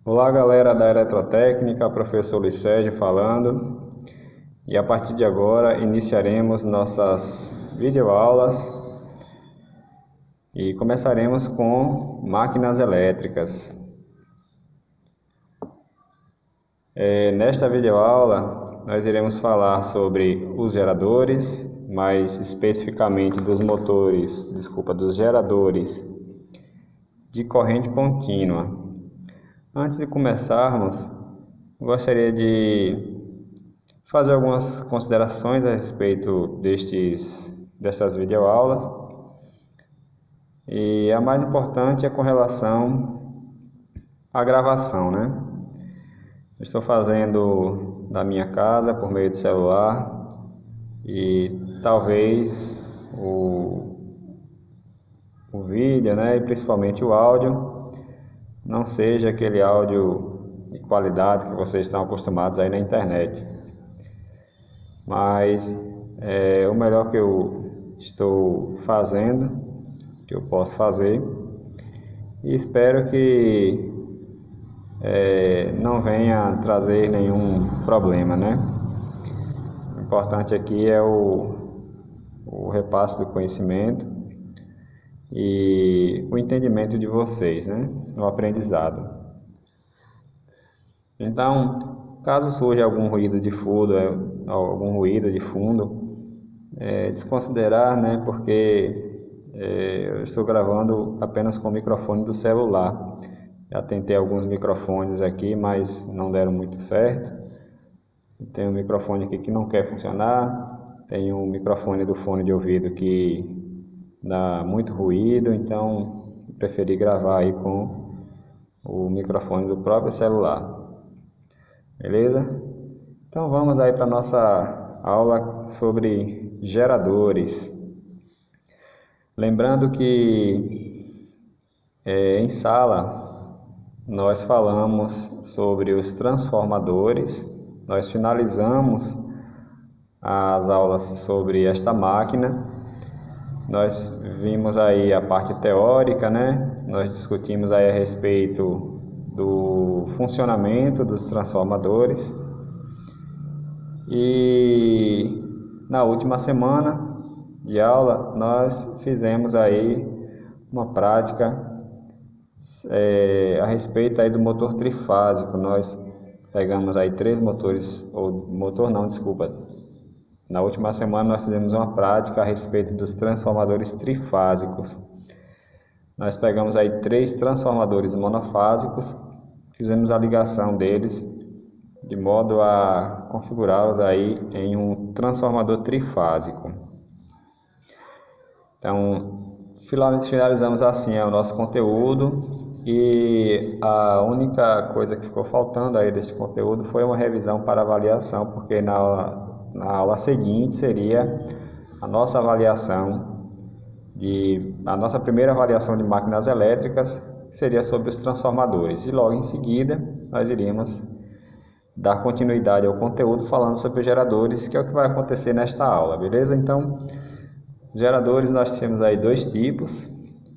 Olá galera da Eletrotécnica, professor Luiz Sérgio falando, e a partir de agora iniciaremos nossas videoaulas e começaremos com máquinas elétricas. Nesta videoaula nós iremos falar sobre os geradores, mais especificamente dos geradores de corrente contínua. Antes de começarmos, gostaria de fazer algumas considerações a respeito destas videoaulas. E a mais importante é com relação à gravação, né? Estou fazendo da minha casa por meio de celular e talvez o vídeo, né, e principalmente o áudio não seja aquele áudio de qualidade que vocês estão acostumados aí na internet, mas o melhor que eu estou fazendo, que eu posso fazer, e espero que não venha trazer nenhum problema, né? O importante aqui é o repasse do conhecimento e o entendimento de vocês, né? O aprendizado. Então, caso surja algum ruído de fundo, desconsiderar, né? Porque eu estou gravando apenas com o microfone do celular. Já tentei alguns microfones aqui, mas não deram muito certo. Tem um microfone aqui que não quer funcionar. Tem um microfone do fone de ouvido que dá muito ruído, então eu preferi gravar aí com o microfone do próprio celular. Beleza? Então vamos aí para a nossa aula sobre geradores. Lembrando que em sala nós falamos sobre os transformadores, nós finalizamos as aulas sobre esta máquina. Nós vimos aí a parte teórica, né? Nós discutimos aí a respeito do funcionamento dos transformadores. E na última semana de aula nós fizemos aí uma prática a respeito aí do motor trifásico. Nós pegamos aí três motores, Na última semana nós fizemos uma prática a respeito dos transformadores trifásicos. Nós pegamos aí três transformadores monofásicos, fizemos a ligação deles de modo a configurá-los aí em um transformador trifásico. Então, finalizamos assim o nosso conteúdo, e a única coisa que ficou faltando aí deste conteúdo foi uma revisão para avaliação, porque na aula seguinte seria a nossa primeira avaliação de máquinas elétricas, que seria sobre os transformadores, e logo em seguida nós iríamos dar continuidade ao conteúdo falando sobre os geradores, que é o que vai acontecer nesta aula, beleza? Então, geradores nós temos aí dois tipos: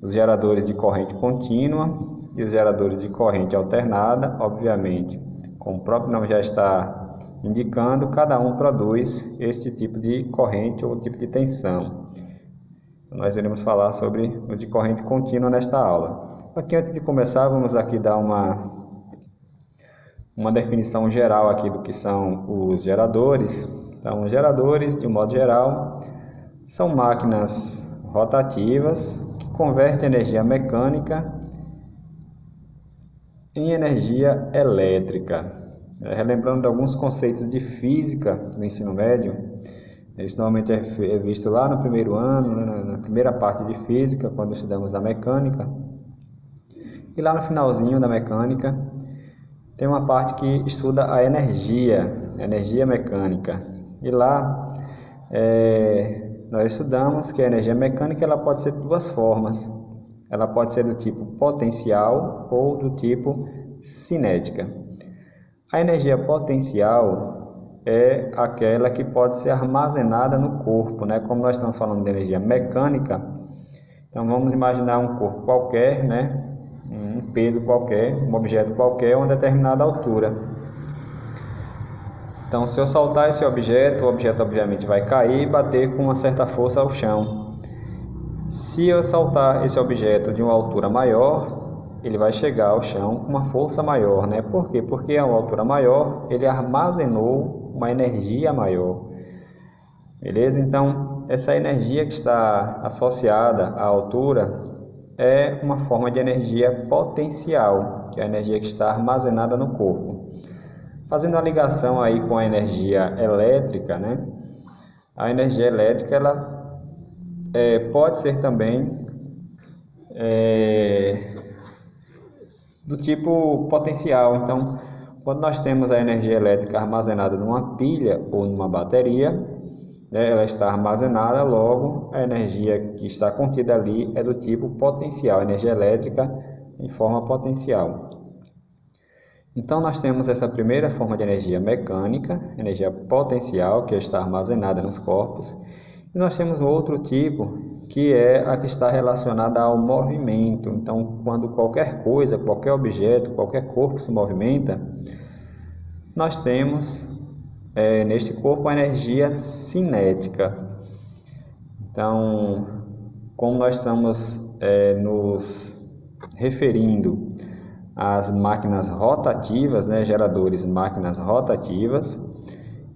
os geradores de corrente contínua e os geradores de corrente alternada. Obviamente, como o próprio nome já está indicando, cada um produz este tipo de corrente ou tipo de tensão. Nós iremos falar sobre o de corrente contínua nesta aula. Aqui, antes de começar, vamos aqui dar uma definição geral aqui do que são os geradores. Então, os geradores, de um modo geral, são máquinas rotativas que convertem energia mecânica em energia elétrica. Relembrando alguns conceitos de física do ensino médio, isso normalmente é visto lá no primeiro ano, na primeira parte de física, quando estudamos a mecânica. E lá no finalzinho da mecânica tem uma parte que estuda a energia mecânica. E lá nós estudamos que a energia mecânica ela pode ser de duas formas. Ela pode ser do tipo potencial ou do tipo cinética. A energia potencial é aquela que pode ser armazenada no corpo, né? Como nós estamos falando de energia mecânica, então vamos imaginar um corpo qualquer, né? um peso qualquer, um objeto qualquer a uma determinada altura. Então, se eu soltar esse objeto, o objeto obviamente vai cair e bater com uma certa força ao chão. Se eu soltar esse objeto de uma altura maior, ele vai chegar ao chão com uma força maior, né? Por quê? Porque a uma altura maior, ele armazenou uma energia maior. Beleza? Então, essa energia que está associada à altura é uma forma de energia potencial, que é a energia que está armazenada no corpo. Fazendo a ligação aí com a energia elétrica, né? A energia elétrica ela pode ser também do tipo potencial. Então, quando nós temos a energia elétrica armazenada numa pilha ou numa bateria, né, ela está armazenada, logo a energia que está contida ali é do tipo potencial, energia elétrica em forma potencial. Então, nós temos essa primeira forma de energia mecânica, energia potencial, que está armazenada nos corpos. E nós temos outro tipo, que é a que está relacionada ao movimento. Então, quando qualquer coisa, qualquer objeto, qualquer corpo se movimenta, nós temos neste corpo a energia cinética. Então, como nós estamos nos referindo às máquinas rotativas, né, geradores, máquinas rotativas,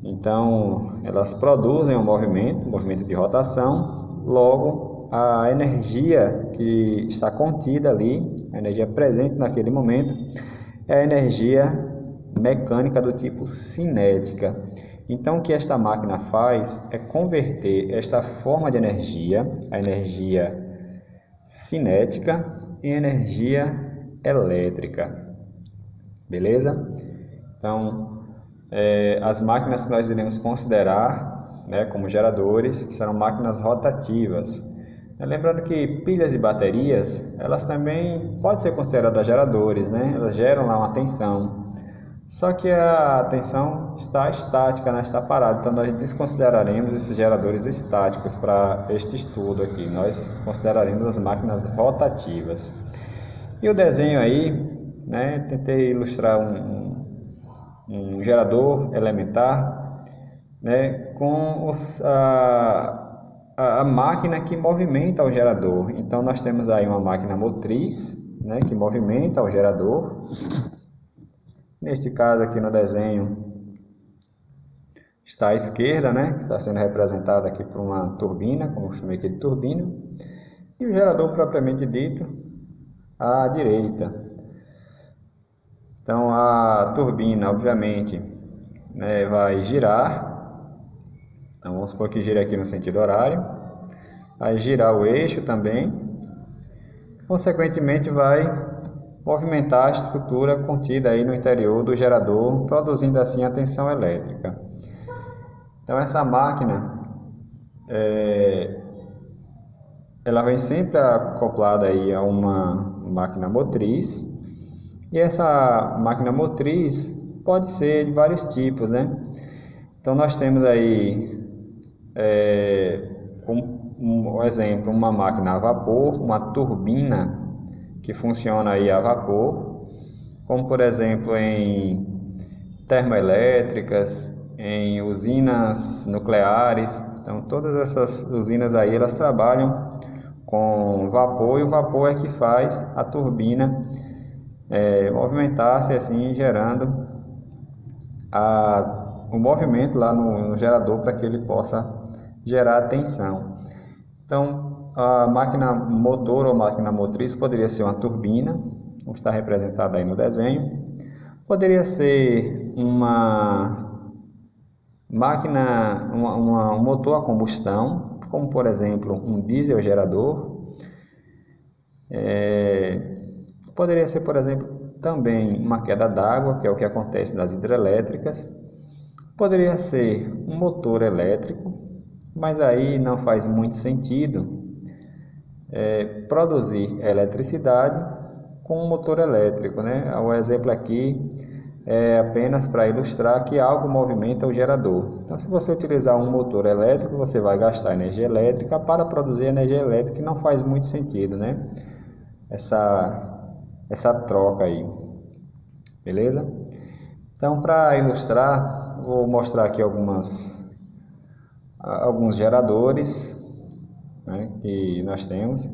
então elas produzem um movimento de rotação, logo a energia que está contida ali, a energia presente naquele momento, é a energia mecânica do tipo cinética. Então o que esta máquina faz é converter esta forma de energia, a energia cinética, em energia elétrica. Beleza? Então, as máquinas que nós iremos considerar, né, como geradores serão máquinas rotativas. Lembrando que pilhas e baterias, elas também podem ser consideradas geradores, né? Elas geram lá uma tensão. Só que a tensão está estática, né? Está parada. Então nós desconsideraremos esses geradores estáticos para este estudo aqui. Nós consideraremos as máquinas rotativas. E o desenho aí, né? Tentei ilustrar um gerador elementar, né, com a máquina que movimenta o gerador. Então nós temos aí uma máquina motriz, né, que movimenta o gerador. Neste caso aqui no desenho está à esquerda, né, que está sendo representada aqui por uma turbina, como eu chamei aqui de turbina, e o gerador propriamente dito à direita. Então a turbina, obviamente, né, vai girar. Então vamos supor que gira aqui no sentido horário. Vai girar o eixo também. Consequentemente vai movimentar a estrutura contida aí no interior do gerador, produzindo assim a tensão elétrica. Então essa máquina, ela vem sempre acoplada aí a uma máquina motriz. E essa máquina motriz pode ser de vários tipos, né? Então nós temos aí, como um exemplo, uma máquina a vapor, uma turbina que funciona aí a vapor, como por exemplo em termoelétricas, em usinas nucleares. Então todas essas usinas aí elas trabalham com vapor, e o vapor é que faz a turbina movimentar-se assim, gerando o movimento lá no gerador para que ele possa gerar tensão. Então a máquina motor ou máquina motriz poderia ser uma turbina, como está representada aí no desenho. Poderia ser uma máquina, um motor a combustão, como por exemplo um diesel gerador. Poderia ser, por exemplo, também uma queda d'água, que é o que acontece nas hidrelétricas. Poderia ser um motor elétrico, mas aí não faz muito sentido produzir eletricidade com um motor elétrico, né? O exemplo aqui é apenas para ilustrar que algo movimenta o gerador. Então, se você utilizar um motor elétrico, você vai gastar energia elétrica para produzir energia elétrica, que não faz muito sentido, né? essa troca aí, beleza? Então, para ilustrar, vou mostrar aqui alguns geradores, né, que nós temos.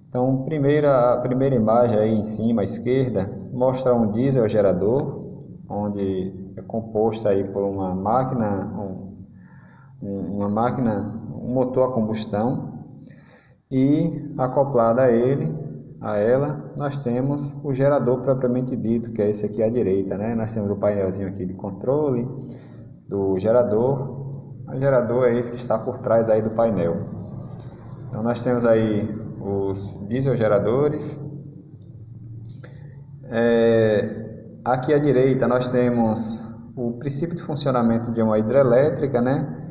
Então, a primeira imagem aí em cima à esquerda mostra um diesel gerador, onde é composto aí por uma máquina, um motor a combustão, e acoplado a ela, nós temos o gerador propriamente dito, que é esse aqui à direita, né? Nós temos o painelzinho aqui de controle do gerador. O gerador é esse que está por trás aí do painel. Então nós temos aí os diesel geradores. Aqui à direita nós temos o princípio de funcionamento de uma hidrelétrica, né?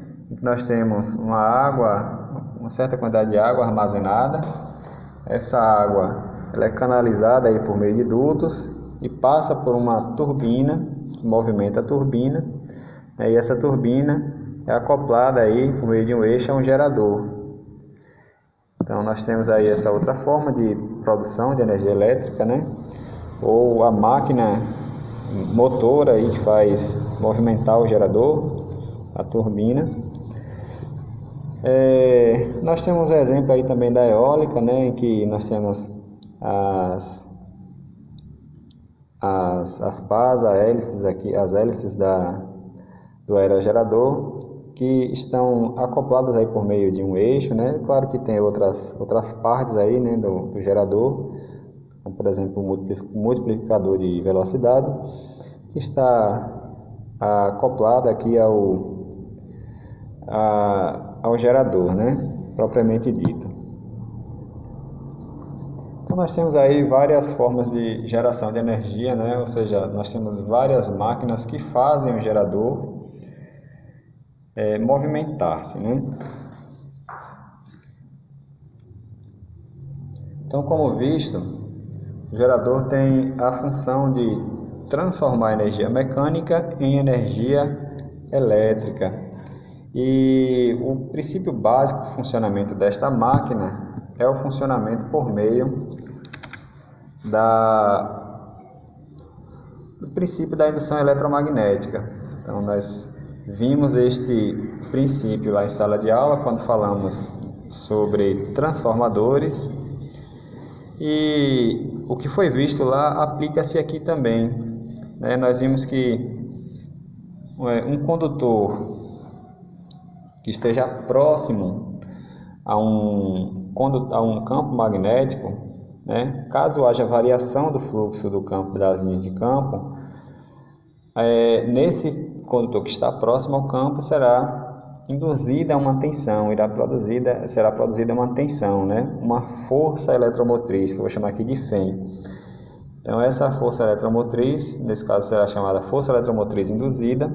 Nós temos uma certa quantidade de água armazenada. Essa água ela é canalizada aí por meio de dutos e passa por uma turbina que movimenta a turbina, e essa turbina é acoplada aí por meio de um eixo a um gerador. Então nós temos aí essa outra forma de produção de energia elétrica, né? Ou a máquina motor aí que faz movimentar o gerador, a turbina. Nós temos um exemplo aí também da eólica, né, em que nós temos as pás, as hélices do aerogerador, que estão acopladas aí por meio de um eixo, né? Claro que tem outras partes aí, né, do gerador, como por exemplo o multiplicador de velocidade, que está acoplado aqui ao gerador, né, propriamente dito. Então nós temos aí várias formas de geração de energia, né? Ou seja, nós temos várias máquinas que fazem o gerador movimentar-se, né? Então, como visto, o gerador tem a função de transformar energia mecânica em energia elétrica. E o princípio básico do funcionamento desta máquina é o funcionamento por meio do princípio da indução eletromagnética. Então nós vimos este princípio lá em sala de aula quando falamos sobre transformadores, e o que foi visto lá aplica-se aqui também, né? Nós vimos que um condutor que esteja próximo a um campo magnético, né? Caso haja variação do fluxo do campo, das linhas de campo, nesse condutor que está próximo ao campo será induzida uma tensão, será produzida uma tensão, né? Uma força eletromotriz, que eu vou chamar aqui de Fem. Então essa força eletromotriz, nesse caso será chamada força eletromotriz induzida,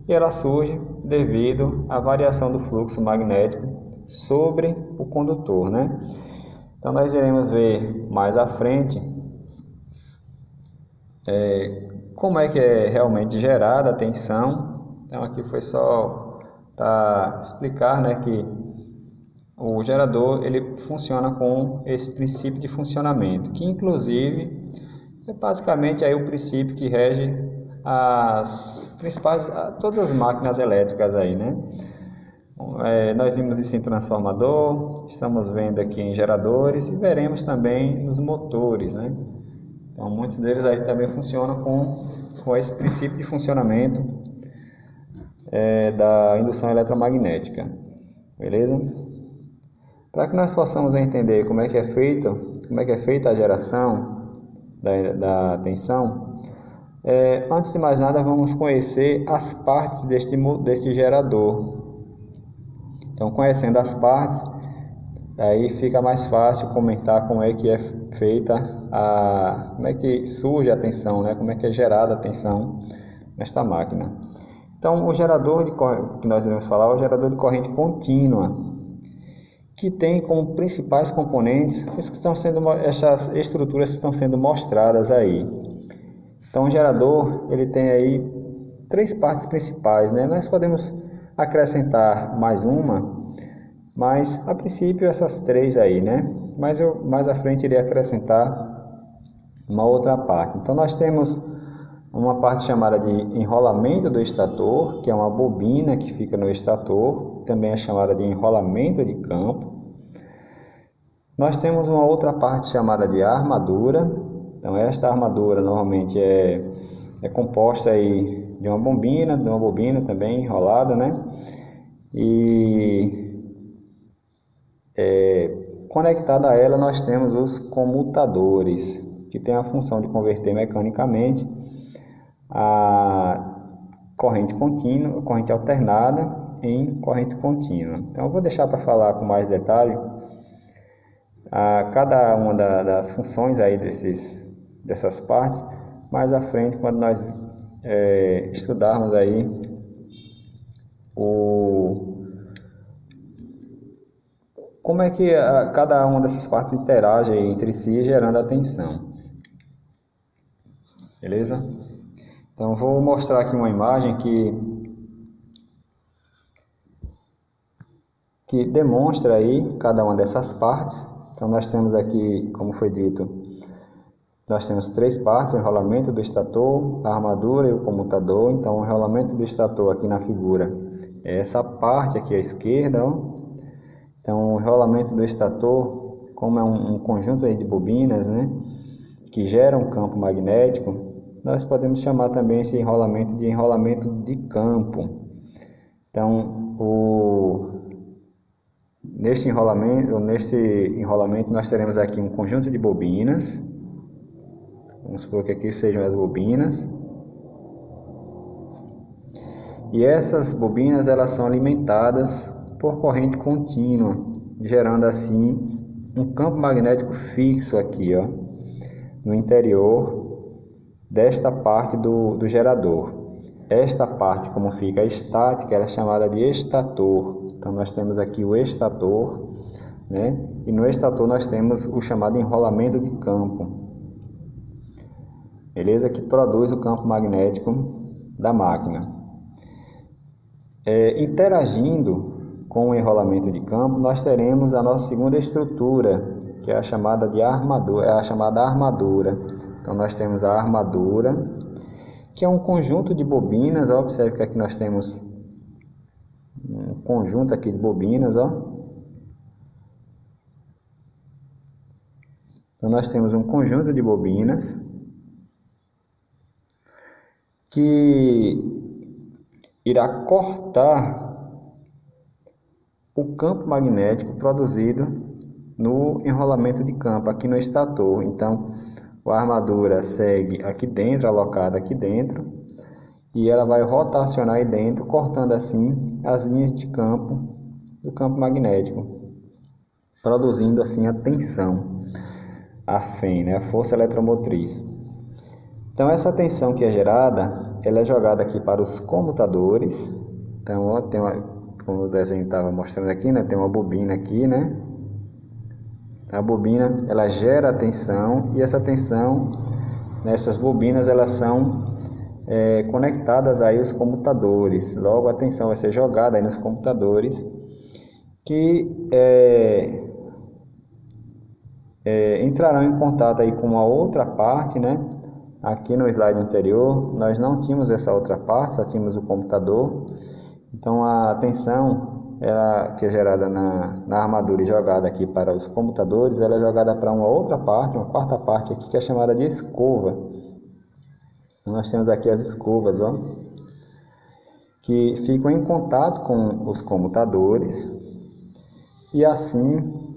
e ela surge devido à variação do fluxo magnético sobre o condutor, né? Então nós iremos ver mais à frente como é que é realmente gerada a tensão. Então aqui foi só para explicar, né, que o gerador ele funciona com esse princípio de funcionamento, que inclusive é basicamente aí o princípio que rege todas as máquinas elétricas aí, né? Nós vimos isso em transformador, estamos vendo aqui em geradores e veremos também nos motores, né? Então muitos deles aí também funcionam com esse princípio de funcionamento da indução eletromagnética, beleza? Para que nós possamos entender como é que é feita a geração da tensão, antes de mais nada vamos conhecer as partes deste gerador. Então, conhecendo as partes, aí fica mais fácil comentar como é que é feita como é que surge a tensão, né? Como é que é gerada a tensão nesta máquina. Então, o gerador que nós iremos falar é o gerador de corrente contínua, que tem como principais componentes essas estruturas que estão sendo mostradas aí. Então, o gerador ele tem aí 3 partes principais, né? Nós podemos acrescentar mais uma, mas a princípio essas 3 aí, né? Mas eu mais à frente irei acrescentar uma outra parte. Então nós temos uma parte chamada de enrolamento do estator, que é uma bobina que fica no estator, também é chamada de enrolamento de campo. Nós temos uma outra parte chamada de armadura. Então esta armadura normalmente é composta aí de uma bobina também enrolada, né? E conectada a ela nós temos os comutadores, que tem a função de converter mecanicamente a corrente contínua, corrente alternada em corrente contínua. Então eu vou deixar para falar com mais detalhe a cada uma das funções aí dessas partes mais à frente, quando nós estudarmos aí como é que cada uma dessas partes interage aí entre si, gerando a tensão. Beleza? Então vou mostrar aqui uma imagem que demonstra aí cada uma dessas partes. Então nós temos aqui, como foi dito, nós temos três partes: o enrolamento do estator, a armadura e o comutador. Então o enrolamento do estator aqui na figura é essa parte aqui à esquerda, ó. Então o enrolamento do estator, como é um conjunto aí de bobinas, né, que gera um campo magnético, nós podemos chamar também esse enrolamento de campo. Então neste enrolamento nós teremos aqui um conjunto de bobinas. Vamos supor que aqui sejam as bobinas. E essas bobinas elas são alimentadas por corrente contínua, gerando assim um campo magnético fixo aqui, ó, no interior desta parte do gerador. Esta parte, como fica estática, ela é chamada de estator. Então nós temos aqui o estator, né? E no estator nós temos o chamado enrolamento de campo, beleza? Que produz o campo magnético da máquina. Interagindo com o enrolamento de campo, nós teremos a nossa segunda estrutura, que é a chamada de armadura. Então nós temos a armadura, que é um conjunto de bobinas. Ó, observe que aqui nós temos um conjunto aqui de bobinas, ó. Então nós temos um conjunto de bobinas que irá cortar o campo magnético produzido no enrolamento de campo aqui no estator. Então a armadura segue aqui dentro, alocada aqui dentro, e ela vai rotacionar aí dentro, cortando assim as linhas de campo do campo magnético, produzindo assim a tensão, a FEM, né, a força eletromotriz. Então essa tensão que é gerada, ela é jogada aqui para os comutadores. Então ó, como o desenho estava mostrando aqui, né, tem uma bobina aqui, né? A bobina ela gera a tensão, e essa tensão nessas bobinas elas são conectadas aí os comutadores. Logo a tensão vai ser jogada aí nos computadores, que entrarão em contato aí com uma outra parte, né? Aqui no slide anterior nós não tínhamos essa outra parte, só tínhamos o computador. Então a tensão que é gerada na armadura e jogada aqui para os computadores, ela é jogada para uma outra parte, uma quarta parte aqui, que é chamada de escova. Então nós temos aqui as escovas, ó, que ficam em contato com os comutadores, e assim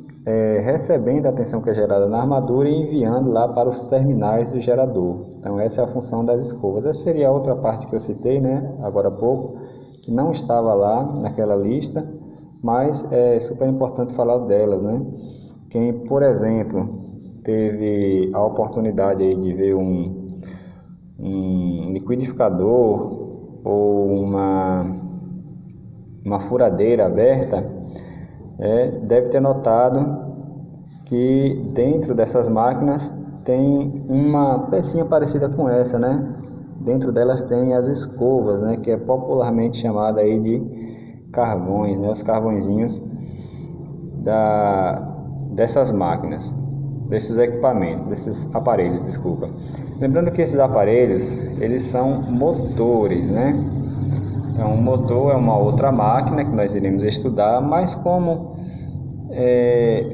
recebendo a tensão que é gerada na armadura e enviando lá para os terminais do gerador. Então essa é a função das escovas. Essa seria a outra parte que eu citei, né, agora há pouco, que não estava lá naquela lista, mas é super importante falar delas, né? Quem, por exemplo, teve a oportunidade aí de ver um liquidificador ou uma furadeira aberta, deve ter notado que dentro dessas máquinas tem uma pecinha parecida com essa, né? Dentro delas tem as escovas, né, que é popularmente chamada aí de carvões, né, os carvõezinhos dessas máquinas. desses equipamentos, desses aparelhos, desculpa. Lembrando que esses aparelhos, eles são motores, né? Então, o motor é uma outra máquina que nós iremos estudar, mas como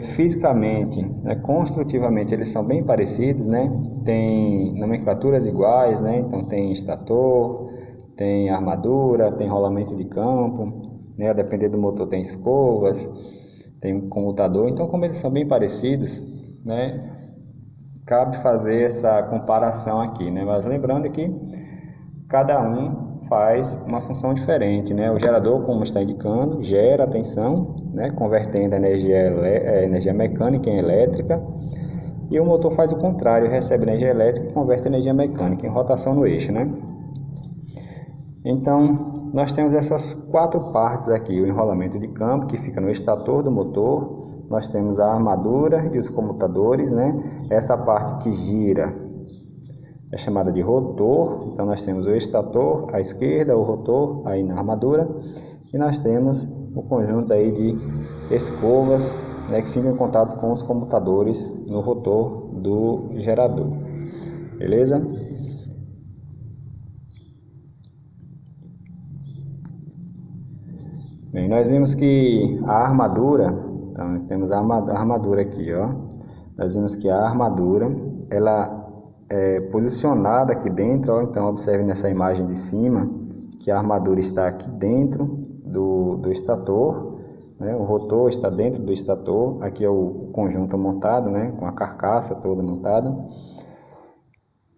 fisicamente, né, construtivamente, eles são bem parecidos, né? Tem nomenclaturas iguais, né? Então, tem estator, tem armadura, tem rolamento de campo, né? A depender do motor tem escovas, tem comutador. Então, como eles são bem parecidos, né, cabe fazer essa comparação aqui, né? Mas lembrando que cada um faz uma função diferente, né? O gerador, como está indicando, gera a tensão, né, convertendo a energia mecânica em elétrica, e o motor faz o contrário, recebe energia elétrica e converte energia mecânica em rotação no eixo, né? Então, nós temos essas quatro partes aqui: o enrolamento de campo, que fica no estator do motor, nós temos a armadura e os comutadores, né? Essa parte que gira é chamada de rotor. Então, nós temos o estator à esquerda, o rotor aí na armadura, e nós temos o conjunto aí de escovas, né, que ficam em contato com os comutadores no rotor do gerador. Beleza? Bem, nós vimos que a armadura, então temos a armadura aqui, ó. Nós vimos que a armadura, ela é posicionada aqui dentro, ó. Então observe nessa imagem de cima que a armadura está aqui dentro do estator, né? O rotor está dentro do estator. Aqui é o conjunto montado, né, com a carcaça toda montada.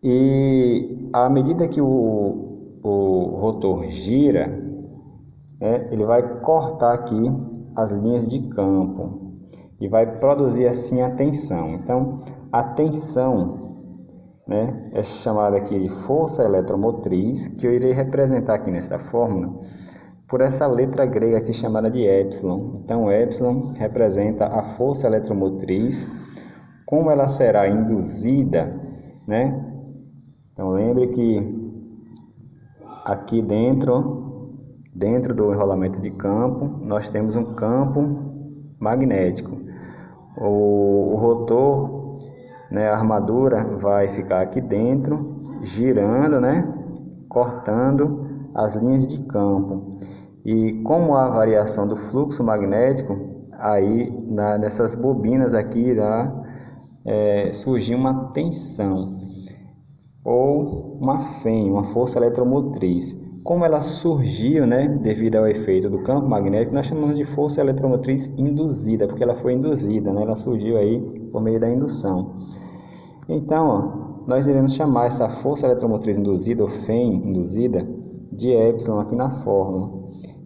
E à medida que o rotor gira, ele vai cortar aqui as linhas de campo e vai produzir assim a tensão. Então, a tensão, né, é chamada aqui de força eletromotriz, que eu irei representar aqui nesta fórmula por essa letra grega aqui chamada de epsilon. Então, epsilon representa a força eletromotriz, como ela será induzida, né? Então, lembre que aqui dentro do enrolamento de campo, nós temos um campo magnético. O rotor, né, a armadura vai ficar aqui dentro, girando, né, cortando as linhas de campo. E como há variação do fluxo magnético, aí nessas bobinas aqui irá surgir uma tensão, ou uma FEM, uma força eletromotriz. Como ela surgiu, né, devido ao efeito do campo magnético, nós chamamos de força eletromotriz induzida, porque ela foi induzida, né, ela surgiu aí por meio da indução. Então, ó, nós iremos chamar essa força eletromotriz induzida, ou FEM induzida, de epsilon aqui na fórmula.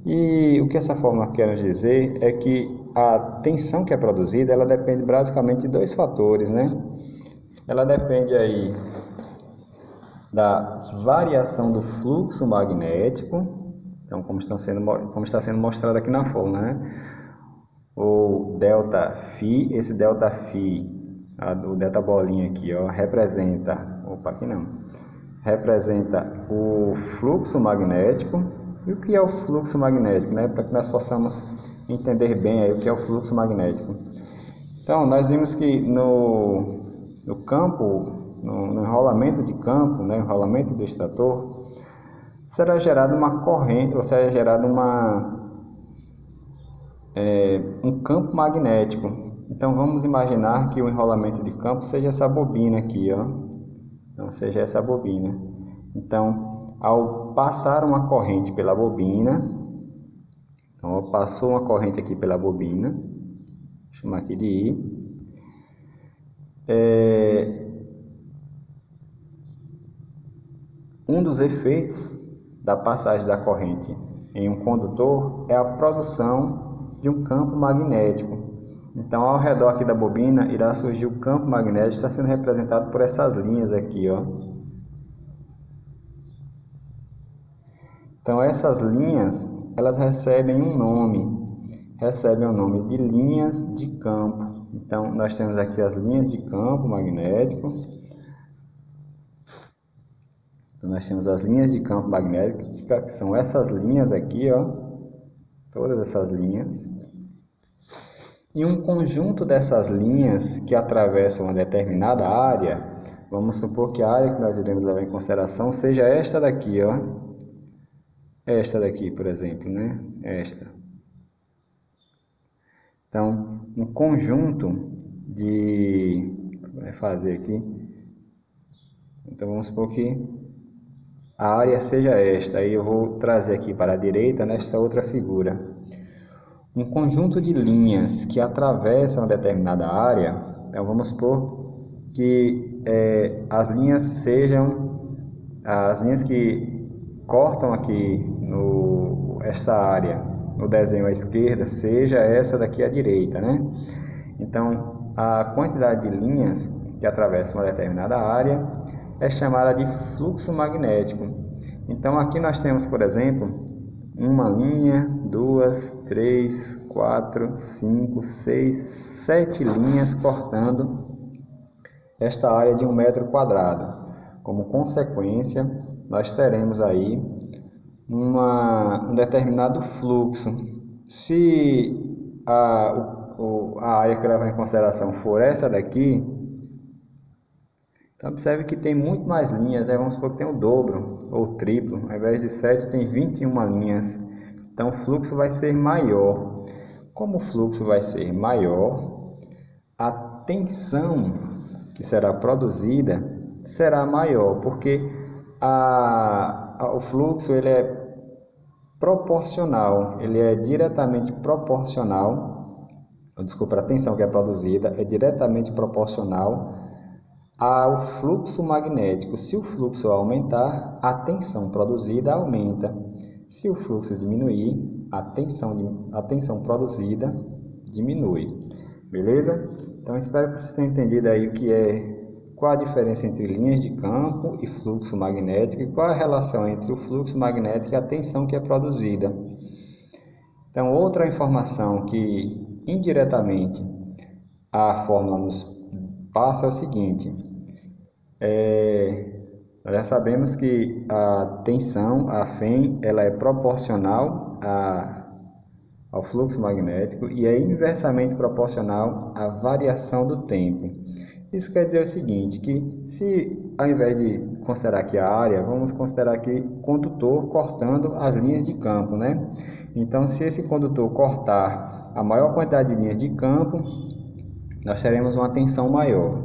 E o que essa fórmula quer nos dizer é que a tensão que é produzida, ela depende basicamente de dois fatores, né? Ela depende aí da variação do fluxo magnético, então como está sendo mostrado aqui na fórmula, né? O ΔΦ, esse ΔΦ, o delta bolinha aqui, ó, representa o fluxo magnético. E o que é o fluxo magnético, né? Para que nós possamos entender bem aí o que é o fluxo magnético. Então, nós vimos que no campo, no enrolamento de campo, né, enrolamento do estator, será gerada uma corrente, ou será gerado um campo magnético. Então, vamos imaginar que o enrolamento de campo seja essa bobina aqui, ó. Então, seja essa bobina. Então, ao passar uma corrente pela bobina, então, passou uma corrente aqui pela bobina, vou chamar aqui de I, um dos efeitos da passagem da corrente em um condutor é a produção de um campo magnético. Então, ao redor aqui da bobina irá surgir o campo magnético, está sendo representado por essas linhas aqui, ó. Então, essas linhas, elas recebem um nome de linhas de campo. Então, nós temos aqui as linhas de campo magnético. Então, nós temos as linhas de campo magnético, que são essas linhas aqui, ó. Todas essas linhas. em um conjunto dessas linhas que atravessam uma determinada área, vamos supor que a área que nós iremos levar em consideração seja esta daqui, ó. Esta daqui, por exemplo, né? Esta. Então, um conjunto de... Vai fazer aqui. Então, vamos supor que a área seja esta. Aí eu vou trazer aqui para a direita, nesta outra figura. Um conjunto de linhas que atravessam uma determinada área. Então, vamos supor que as linhas sejam as linhas que cortam aqui esta área no desenho à esquerda, seja essa daqui à direita, né? Então, a quantidade de linhas que atravessam uma determinada área é chamada de fluxo magnético. Então, aqui nós temos, por exemplo, uma linha, 2, 3, 4, 5, 6, 7 linhas cortando esta área de 1 metro quadrado. Como consequência, nós teremos aí um determinado fluxo. Se a área que levar em consideração for essa daqui, então observe que tem muito mais linhas, né? Vamos supor que tem o dobro ou o triplo, ao invés de 7 tem 21 linhas, então o fluxo vai ser maior. Como o fluxo vai ser maior, a tensão que será produzida será maior, porque o fluxo ele é proporcional, ele é diretamente proporcional, desculpa, a tensão que é produzida é diretamente proporcional ao fluxo magnético. Se o fluxo aumentar, a tensão produzida aumenta. Se o fluxo diminuir, a tensão produzida diminui. Beleza? Então espero que vocês tenham entendido aí qual a diferença entre linhas de campo e fluxo magnético e qual a relação entre o fluxo magnético e a tensão que é produzida. Então, outra informação que indiretamente a fórmula nos passa é o seguinte: nós já sabemos que a tensão, a Fm, ela é proporcional ao fluxo magnético e é inversamente proporcional à variação do tempo. Isso quer dizer o seguinte, que se ao invés de considerar aqui a área, vamos considerar aqui o condutor cortando as linhas de campo, né? Então, se esse condutor cortar a maior quantidade de linhas de campo, nós teremos uma tensão maior,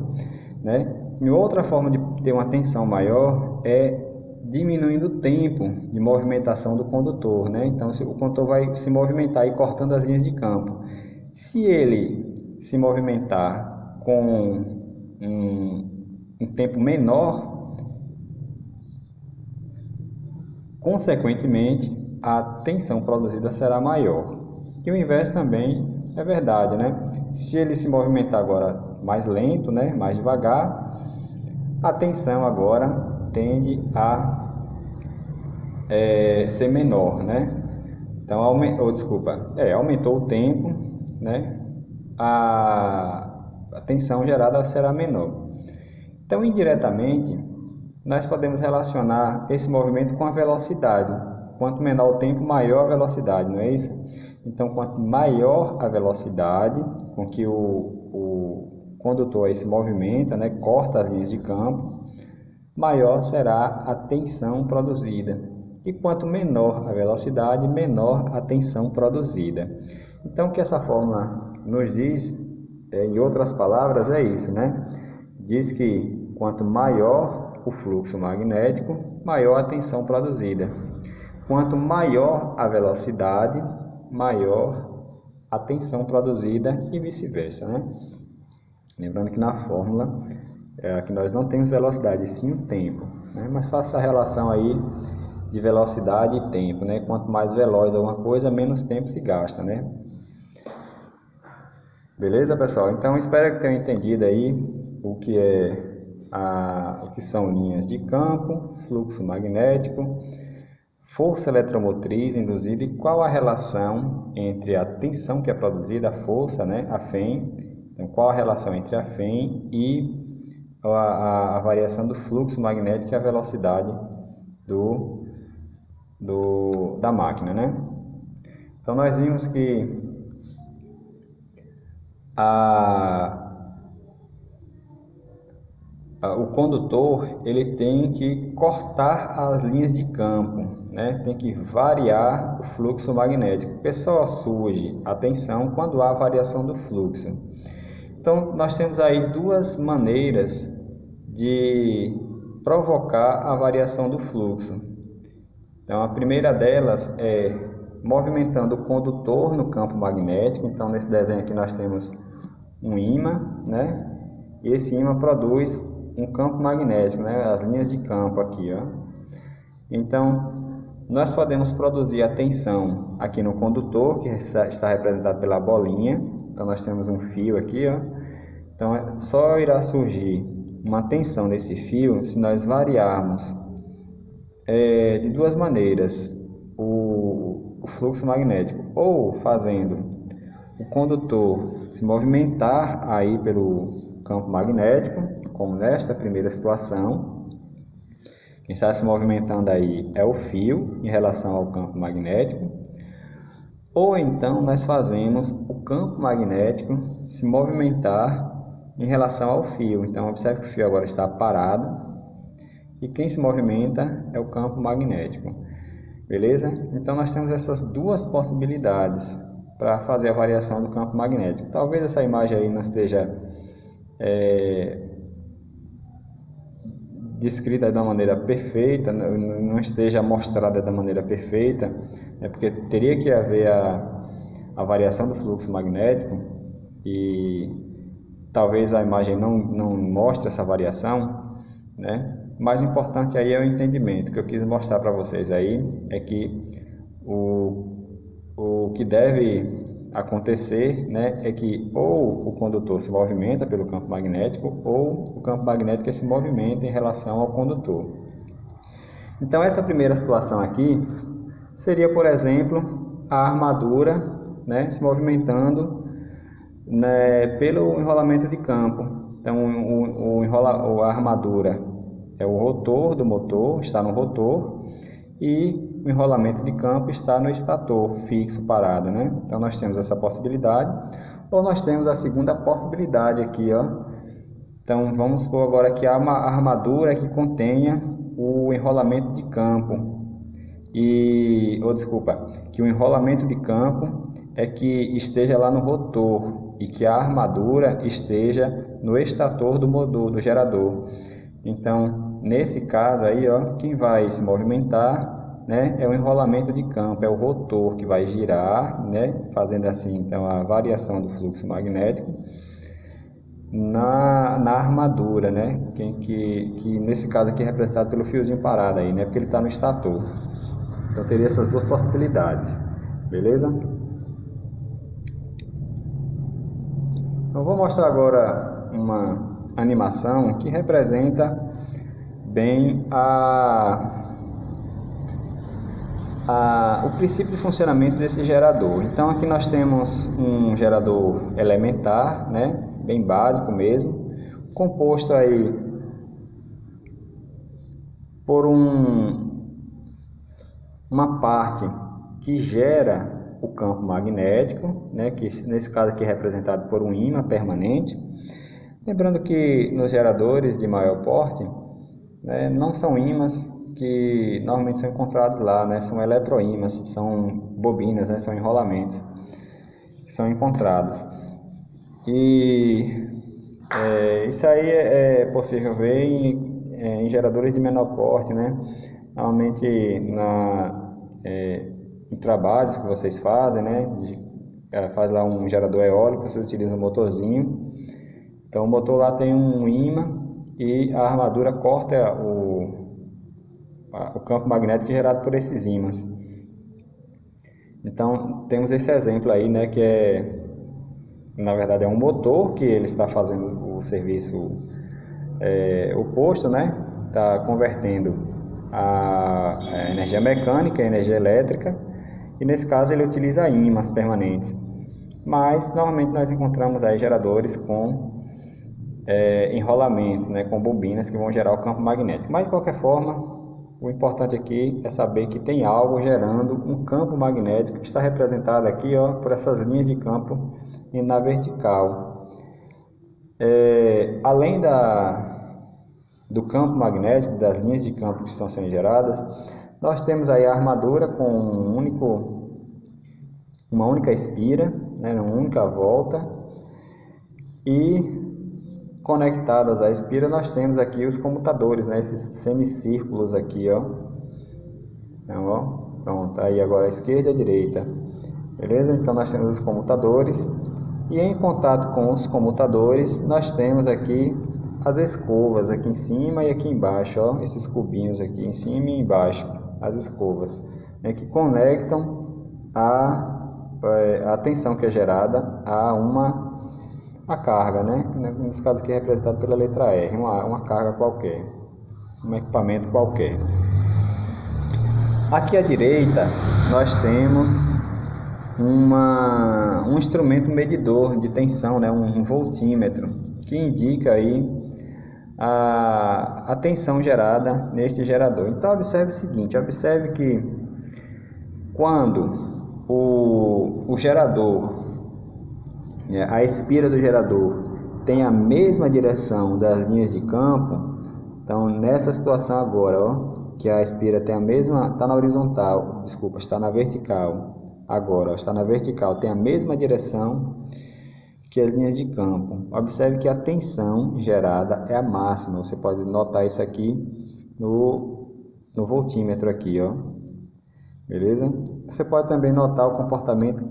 né? E outra forma de ter uma tensão maior é diminuindo o tempo de movimentação do condutor, né? Então, se o condutor vai se movimentar e cortando as linhas de campo, se ele se movimentar com um tempo menor, consequentemente, a tensão produzida será maior. E o inverso também é verdade, né? Se ele se movimentar agora mais lento, né, mais devagar, a tensão agora tende a ser menor, né? Então, aumentou o tempo, né? A tensão gerada será menor. Então, indiretamente, nós podemos relacionar esse movimento com a velocidade. Quanto menor o tempo, maior a velocidade, não é isso? Então, quanto maior a velocidade com que o condutor se movimenta, né, corta as linhas de campo, maior será a tensão produzida. E quanto menor a velocidade, menor a tensão produzida. Então, o que essa fórmula nos diz, em outras palavras, é isso, né? Diz que quanto maior o fluxo magnético, maior a tensão produzida. Quanto maior a velocidade, maior a tensão produzida e vice-versa, né? Lembrando que na fórmula aqui nós não temos velocidade, sim o tempo, né? Mas faça a relação aí de velocidade e tempo, né? Quanto mais veloz alguma coisa, menos tempo se gasta, né? Beleza, pessoal? Então, espero que tenham entendido aí o que são linhas de campo, fluxo magnético, força eletromotriz induzida e qual a relação entre a tensão que é produzida, a força, né, a Fm. Então, qual a relação entre a Fm e a variação do fluxo magnético e a velocidade da máquina, né? Então, nós vimos que o condutor ele tem que cortar as linhas de campo, né? Tem que variar o fluxo magnético, porque só surge a tensão quando há variação do fluxo. Então, nós temos aí duas maneiras de provocar a variação do fluxo. Então, a primeira delas é movimentando o condutor no campo magnético. Então, nesse desenho aqui nós temos um ímã, né? E esse ímã produz um campo magnético, né? As linhas de campo aqui, ó. Então, nós podemos produzir a tensão aqui no condutor, que está representado pela bolinha. Então, nós temos um fio aqui, ó. Então, só irá surgir uma tensão nesse fio se nós variarmos de duas maneiras o fluxo magnético, ou fazendo o condutor se movimentar aí pelo campo magnético, como nesta primeira situação. Quem está se movimentando aí é o fio em relação ao campo magnético. Ou então nós fazemos o campo magnético se movimentar em relação ao fio. Então observe que o fio agora está parado e quem se movimenta é o campo magnético. Beleza? Então nós temos essas duas possibilidades para fazer a variação do campo magnético. Talvez essa imagem aí não esteja descrita da maneira perfeita, não esteja mostrada da maneira perfeita, porque teria que haver a variação do fluxo magnético e talvez a imagem não mostre essa variação, né? Mas o importante aí é o entendimento. O que eu quis mostrar para vocês aí é que o que deve acontecer, né, é que ou o condutor se movimenta pelo campo magnético ou o campo magnético se movimenta em relação ao condutor. Então essa primeira situação aqui seria, por exemplo, a armadura, né, se movimentando, né, pelo enrolamento de campo. Então a armadura é o rotor do motor, está no rotor, e o enrolamento de campo está no estator, fixo, parado, né? Então nós temos essa possibilidade, ou nós temos a segunda possibilidade aqui, ó. Então vamos supor agora que há uma armadura que contenha o enrolamento de campo, que o enrolamento de campo é que esteja lá no rotor e que a armadura esteja no estator do motor, do gerador. Então, nesse caso aí, ó, quem vai se movimentar, né, é o enrolamento de campo, é o rotor que vai girar, né, fazendo assim, então, a variação do fluxo magnético na armadura, né, que nesse caso aqui é representado pelo fiozinho parado aí, né, porque ele está no estator. Então, teria essas duas possibilidades, beleza? Eu vou mostrar agora uma animação que representa bem o princípio de funcionamento desse gerador. Então aqui nós temos um gerador elementar, né, bem básico mesmo, composto aí por uma parte que gera o campo magnético, né, que nesse caso aqui é representado por um ímã permanente. Lembrando que nos geradores de maior porte, né, não são ímãs que normalmente são encontrados lá, né, são eletroímãs, são bobinas, né, são enrolamentos que são encontrados. E isso aí é possível ver em geradores de menor porte, né, normalmente em trabalhos que vocês fazem, né, faz lá um gerador eólico, você utiliza um motorzinho. Então o motor lá tem um ímã e a armadura corta o campo magnético gerado por esses ímãs. Então temos esse exemplo aí, né, que na verdade é um motor que ele está fazendo o serviço oposto, né, está convertendo a energia mecânica em energia elétrica, e nesse caso ele utiliza ímãs permanentes. Mas normalmente nós encontramos aí geradores com enrolamentos, né, com bobinas que vão gerar o campo magnético. Mas de qualquer forma, o importante aqui é saber que tem algo gerando um campo magnético que está representado aqui, ó, por essas linhas de campo na vertical. Além do campo magnético, das linhas de campo que estão sendo geradas, nós temos aí a armadura com uma única espira, né, uma única volta, e conectadas à espira nós temos aqui os comutadores, né, esses semicírculos aqui, ó. Então, ó, pronto, aí agora a esquerda e a direita, beleza? Então nós temos os comutadores, e em contato com os comutadores nós temos aqui as escovas aqui em cima e aqui embaixo, ó, esses cubinhos aqui em cima e embaixo, as escovas, né, que conectam a tensão que é gerada a carga, né? Nesse caso aqui é representado pela letra R, uma carga qualquer, um equipamento qualquer. Aqui à direita nós temos um instrumento medidor de tensão, né? Um voltímetro, que indica aí a tensão gerada neste gerador. Então observe o seguinte, observe que quando o gerador, a espira do gerador tem a mesma direção das linhas de campo, então nessa situação agora, ó, que a espira tem a mesma, está na horizontal, desculpa, está na vertical, agora ó, está na vertical, tem a mesma direção que as linhas de campo. Observe que a tensão gerada é a máxima, você pode notar isso aqui no voltímetro aqui, ó, beleza? Você pode também notar o comportamento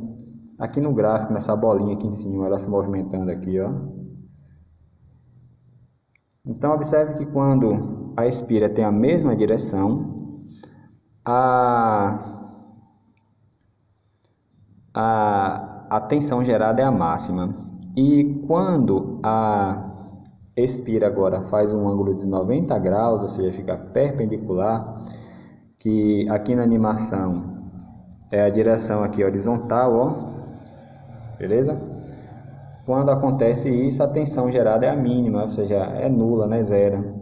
aqui no gráfico, nessa bolinha aqui em cima, ela se movimentando aqui, ó. Então observe que quando a espira tem a mesma direção, a tensão gerada é a máxima. E quando a espira agora faz um ângulo de 90 graus, ou seja, fica perpendicular, que aqui na animação é a direção aqui horizontal, ó, beleza? Quando acontece isso, a tensão gerada é a mínima, ou seja, é nula, né, zero.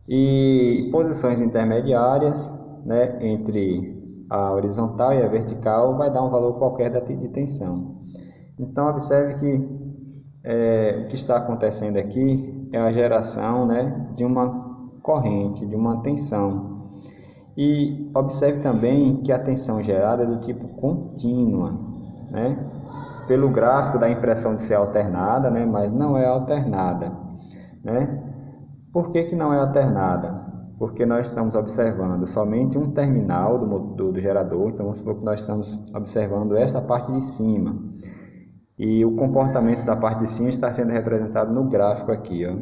E posições intermediárias, né, entre a horizontal e a vertical, vai dar um valor qualquer de tensão. Então observe que o que está acontecendo aqui é a geração, né, de uma corrente, de uma tensão. E observe também que a tensão gerada é do tipo contínua, né? Pelo gráfico dá a impressão de ser alternada, né? Mas não é alternada, né? Por que não é alternada? Porque nós estamos observando somente um terminal do gerador, então vamos supor que nós estamos observando esta parte de cima. E o comportamento da parte de cima está sendo representado no gráfico aqui, ó.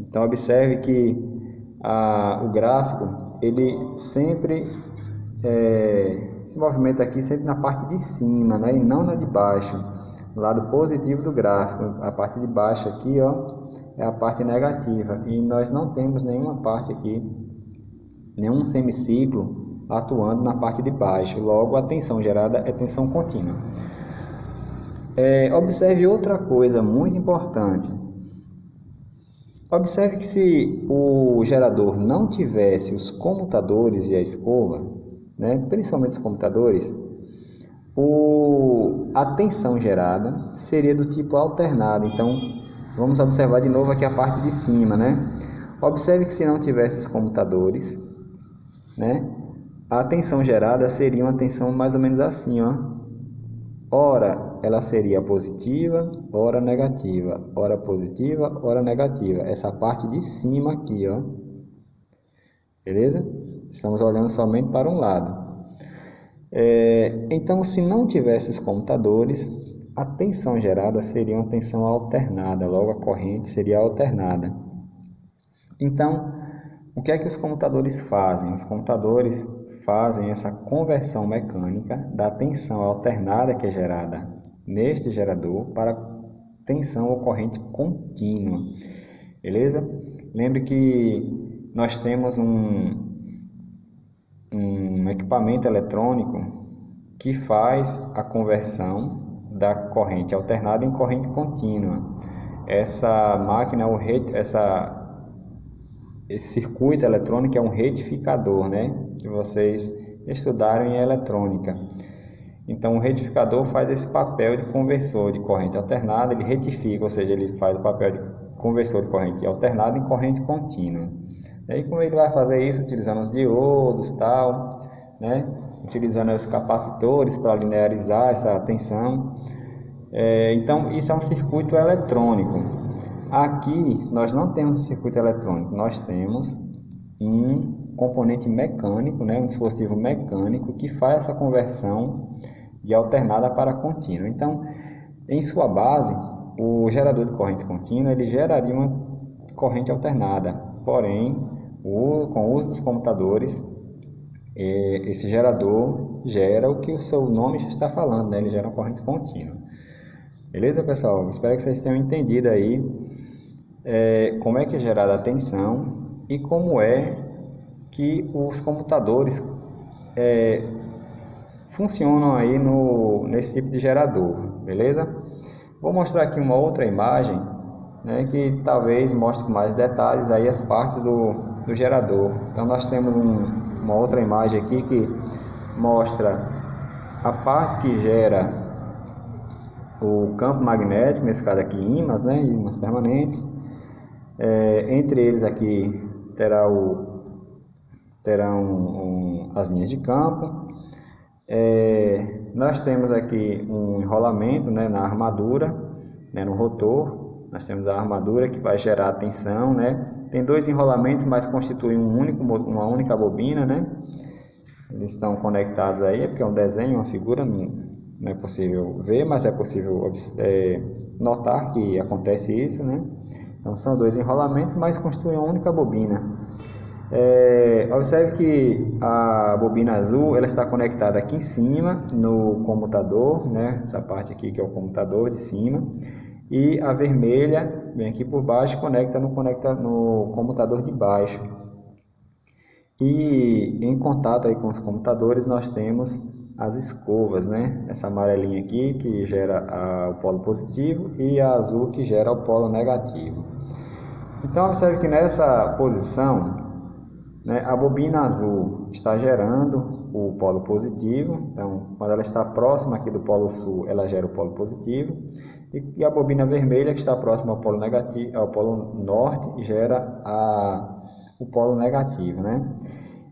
Então observe que o gráfico, ele sempre se movimenta aqui sempre na parte de cima, né, e não na de baixo, lado positivo do gráfico. A parte de baixo aqui, ó, é a parte negativa, e nós não temos nenhuma parte aqui, nenhum semiciclo atuando na parte de baixo, logo a tensão gerada é tensão contínua. Observe outra coisa muito importante. Observe que se o gerador não tivesse os comutadores e a escova, né, principalmente os comutadores, a tensão gerada seria do tipo alternada. Então vamos observar de novo aqui a parte de cima, né? Observe que se não tivesse os comutadores, né, a tensão gerada seria uma tensão mais ou menos assim, ó. Ora ela seria positiva, ora negativa, ora positiva, ora negativa. Essa parte de cima aqui, ó. Beleza? Estamos olhando somente para um lado. Então, se não tivesse os comutadores, a tensão gerada seria uma tensão alternada, logo a corrente seria alternada. Então, o que é que os comutadores fazem? Os comutadores fazem essa conversão mecânica da tensão alternada que é gerada neste gerador para tensão ou corrente contínua, beleza? Lembre que nós temos um equipamento eletrônico que faz a conversão da corrente alternada em corrente contínua. Essa máquina, esse circuito eletrônico é um retificador, né? Que vocês estudaram em eletrônica. Então o retificador faz esse papel de conversor de corrente alternada, ele retifica, ou seja, ele faz o papel de conversor de corrente alternada em corrente contínua. E aí como ele vai fazer isso? Utilizando os diodos, tal, né? Utilizando os capacitores para linearizar essa tensão. Então isso é um circuito eletrônico. Aqui nós não temos um circuito eletrônico, nós temos um componente mecânico, né? Um dispositivo mecânico que faz essa conversão de alternada para contínua. Então, em sua base, o gerador de corrente contínua ele geraria uma corrente alternada, porém, com o uso dos computadores, esse gerador gera o que o seu nome já está falando, né? Ele gera uma corrente contínua. Beleza, pessoal? Espero que vocês tenham entendido aí como é que é gerada a tensão e como é que os computadores funcionam aí nesse tipo de gerador, beleza? Vou mostrar aqui uma outra imagem, né, que talvez mostre com mais detalhes aí as partes do gerador. Então nós temos uma outra imagem aqui que mostra a parte que gera o campo magnético, nesse caso aqui ímãs, né, ímãs permanentes. Entre eles aqui terão as linhas de campo. Nós temos aqui um enrolamento, né, na armadura, né, no rotor. Nós temos a armadura que vai gerar tensão, né? Tem dois enrolamentos, mas constituem uma única bobina, né? Eles estão conectados aí, porque é um desenho, uma figura, não é possível ver, mas é possível notar que acontece isso, né? Então são dois enrolamentos, mas constituem uma única bobina. Observe que a bobina azul ela está conectada aqui em cima no comutador, né? Essa parte aqui que é o comutador de cima, e a vermelha vem aqui por baixo e conecta no comutador de baixo. E em contato aí com os computadores nós temos as escovas, né? Essa amarelinha aqui que gera o polo positivo e a azul que gera o polo negativo. Então observe que nessa posição, né, a bobina azul está gerando o polo positivo. Então quando ela está próxima aqui do polo sul, ela gera o polo positivo, e a bobina vermelha que está próxima ao polo negativo, ao polo norte, gera o polo negativo, né?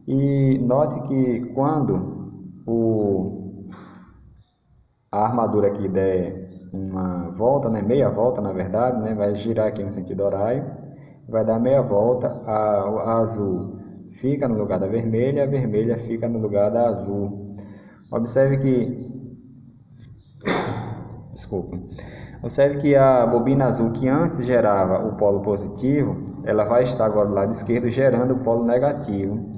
E note que quando a armadura aqui der uma volta, né, meia volta na verdade, né, vai girar aqui no sentido horário, vai dar meia volta, a azul fica no lugar da vermelha, a vermelha fica no lugar da azul. Observe que a bobina azul que antes gerava o polo positivo, ela vai estar agora do lado esquerdo gerando o polo negativo.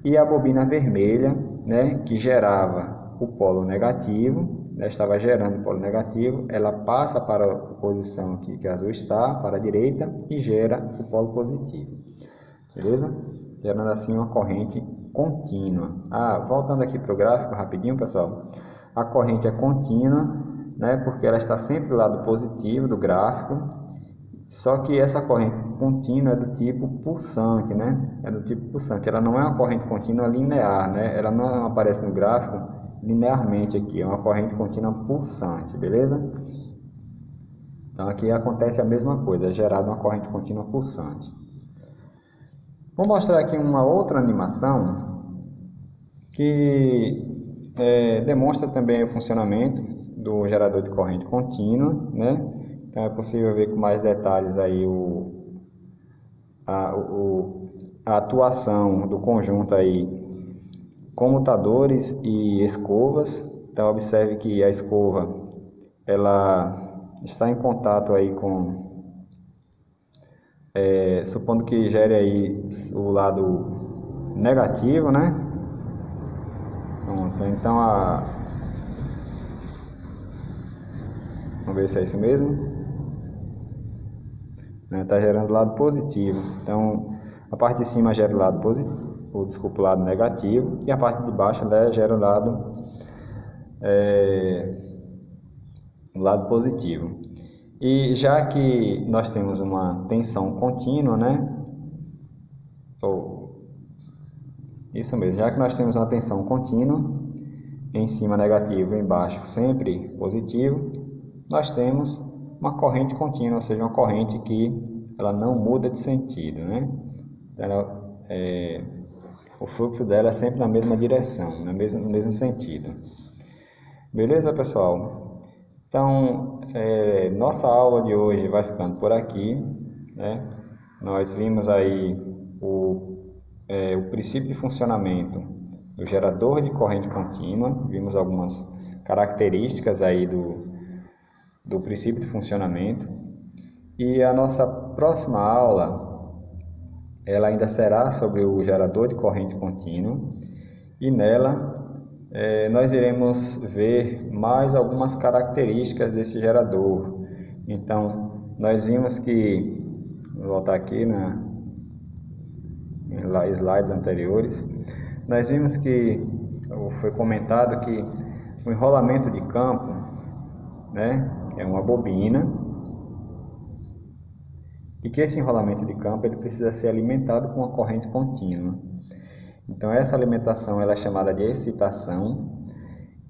E a bobina vermelha, né, que gerava o polo negativo, né, estava gerando o polo negativo, ela passa para a posição aqui que a azul está, para a direita, e gera o polo positivo. Beleza? Gerando assim uma corrente contínua. Voltando aqui para o gráfico rapidinho, pessoal. A corrente é contínua, né, porque ela está sempre do lado positivo do gráfico. Só que essa corrente contínua é do tipo pulsante, né? É do tipo pulsante. Ela não é uma corrente contínua linear, né? Ela não aparece no gráfico linearmente aqui. É uma corrente contínua pulsante, beleza? Então aqui acontece a mesma coisa, é gerada uma corrente contínua pulsante. Vou mostrar aqui uma outra animação que demonstra também o funcionamento do gerador de corrente contínua, né? Então é possível ver com mais detalhes aí a atuação do conjunto aí comutadores e escovas. Então observe que a escova ela está em contato aí com, supondo que gere aí o lado negativo, né? Pronto, então vamos ver se é isso mesmo. Está gerando o lado positivo. Então a parte de cima gera o lado positivo, o lado negativo, e a parte de baixo, né, gera o lado positivo. E já que nós temos uma tensão contínua, né? Isso mesmo, já que nós temos uma tensão contínua, em cima negativo e embaixo sempre positivo, nós temos uma corrente contínua, ou seja, uma corrente que ela não muda de sentido, né? O fluxo dela é sempre na mesma direção, no mesmo sentido. Beleza, pessoal? Então, nossa aula de hoje vai ficando por aqui, né? Nós vimos aí o princípio de funcionamento do gerador de corrente contínua, vimos algumas características aí do princípio de funcionamento, e a nossa próxima aula ela ainda será sobre o gerador de corrente contínua, e nela nós iremos ver mais algumas características desse gerador. Então, nós vimos que, vou voltar aqui em slides anteriores, nós vimos que foi comentado que o enrolamento de campo, né, é uma bobina, e que esse enrolamento de campo ele precisa ser alimentado com uma corrente contínua. Então essa alimentação ela é chamada de excitação,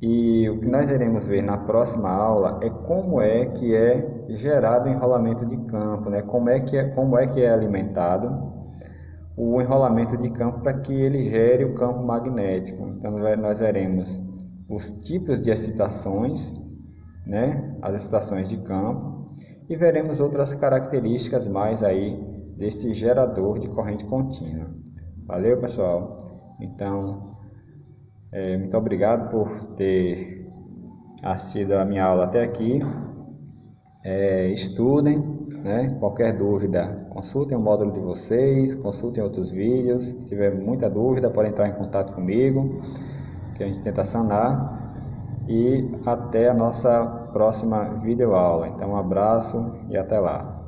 e o que nós iremos ver na próxima aula é como é que é gerado o enrolamento de campo, né? Como é que é alimentado o enrolamento de campo para que ele gere o campo magnético. Então nós veremos os tipos de excitações, né? As excitações de campo, e veremos outras características mais aí deste gerador de corrente contínua. Valeu, pessoal? Então, muito obrigado por ter assistido a minha aula até aqui. Estudem, né? Qualquer dúvida, consultem o módulo de vocês, consultem outros vídeos. Se tiver muita dúvida, podem entrar em contato comigo, que a gente tenta sanar. E até a nossa próxima videoaula. Então, um abraço e até lá.